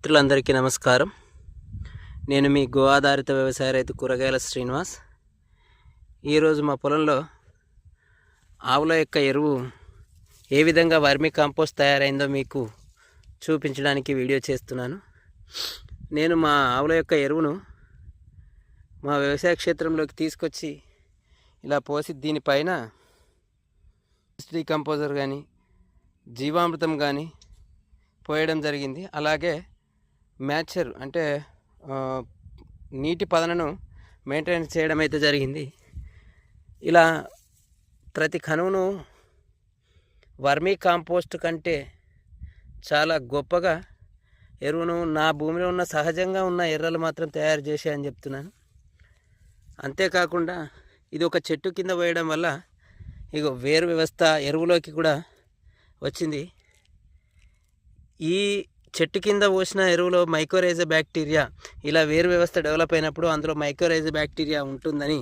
మిత్రులందరికీ నమస్కారం. నేను మీ గో ఆధారిత వ్యవసాయ రైతు కూరగాయల శ్రీనివాస్. ఈరోజు మా పొలంలో ఆవుల యొక్క ఎరువు ఏ విధంగా వర్మీ కాంపోస్ట్ తయారైందో మీకు చూపించడానికి వీడియో చేస్తున్నాను. నేను మా ఆవుల యొక్క ఎరువును మా వ్యవసాయ క్షేత్రంలోకి తీసుకొచ్చి ఇలా పోసి దీనిపైన డీకంపోజర్ కానీ జీవామృతం కానీ పోయడం జరిగింది. అలాగే మ్యాచర్ అంటే నీటి పదనను మెయింటైన్ చేయడం అయితే జరిగింది. ఇలా ప్రతి కణువును వర్మీ కాంపోస్ట్ కంటే చాలా గొప్పగా ఎరువును నా భూమిలో ఉన్న సహజంగా ఉన్న ఎర్రలు మాత్రం తయారు చేశాయని చెప్తున్నాను. అంతేకాకుండా ఇది ఒక చెట్టు కింద వేయడం వల్ల ఇగో వేరు వ్యవస్థ ఎరువులోకి కూడా వచ్చింది. ఈ చెట్టు కింద పోసిన ఎరువులో మైకోరైజా బ్యాక్టీరియా ఇలా వేరు వ్యవస్థ డెవలప్ అయినప్పుడు అందులో మైకోరైజా బ్యాక్టీరియా ఉంటుందని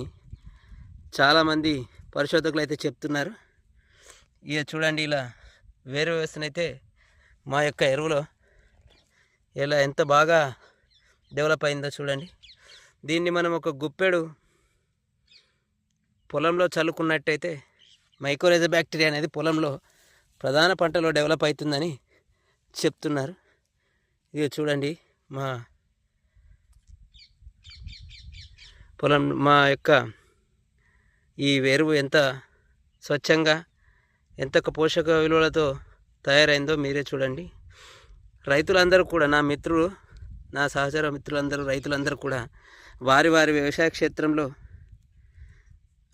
చాలామంది పరిశోధకులు అయితే చెప్తున్నారు. ఇక చూడండి, ఇలా వేరు వ్యవస్థనైతే మా యొక్క ఎరువులో ఇలా ఎంత బాగా డెవలప్ అయిందో చూడండి. దీన్ని మనం ఒక గుప్పెడు పొలంలో చల్లుకున్నట్టయితే మైకోరైజా బ్యాక్టీరియా అనేది పొలంలో ప్రధాన పంటలో డెవలప్ అవుతుందని చెప్తున్నారు. ఇక చూడండి, మా పొలం మా యొక్క ఈ ఎరువు ఎంత స్వచ్ఛంగా ఎంత పోషక విలువలతో తయారైందో మీరే చూడండి. రైతులందరూ కూడా నా మిత్రులు, నా సహచర మిత్రులందరూ, రైతులందరూ కూడా వారి వారి వ్యవసాయ క్షేత్రంలో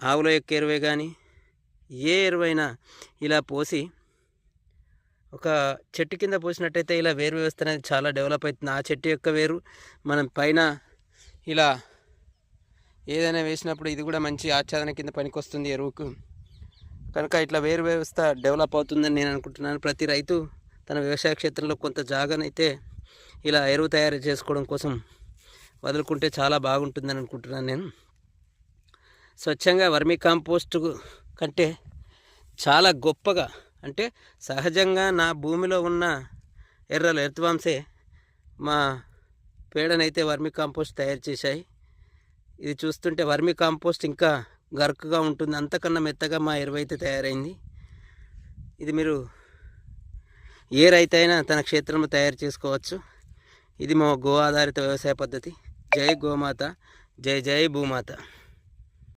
ఆవుల యొక్క ఎరువే కానీ ఏ ఎరువైనా ఇలా పోసి ఒక చెట్టు కింద పోసినట్టయితే ఇలా వేరు వ్యవస్థ అనేది చాలా డెవలప్ అవుతుంది. ఆ చెట్టు యొక్క వేరు మనం పైన ఇలా ఏదైనా వేసినప్పుడు ఇది కూడా మంచి ఆచ్ఛాదన కింద పనికొస్తుంది ఎరువుకు. కనుక ఇట్లా వేరు వ్యవస్థ డెవలప్ అవుతుందని నేను అనుకుంటున్నాను. ప్రతి రైతు తన వ్యవసాయ క్షేత్రంలో కొంత జాగానైతే ఇలా ఎరువు తయారు చేసుకోవడం కోసం వదులుకుంటే చాలా బాగుంటుందని అనుకుంటున్నాను నేను. స్వచ్ఛంగా వర్మీ కాంపోస్ట్ కంటే చాలా గొప్పగా, అంటే సహజంగా నా భూమిలో ఉన్న ఎర్రలు ఎర్త్వాంసే మా పేడనైతే వర్మీ కాంపోస్ట్ తయారు చేశాయి. ఇది చూస్తుంటే వర్మీ కాంపోస్ట్ ఇంకా గరుకుగా ఉంటుంది, అంతకన్నా మెత్తగా మా ఎరువు అయితే తయారైంది. ఇది మీరు ఏ రైతు అయినా తన క్షేత్రంలో తయారు చేసుకోవచ్చు. ఇది మా గో ఆధారిత వ్యవసాయ పద్ధతి. జై గోమాత, జై జై భూమాత.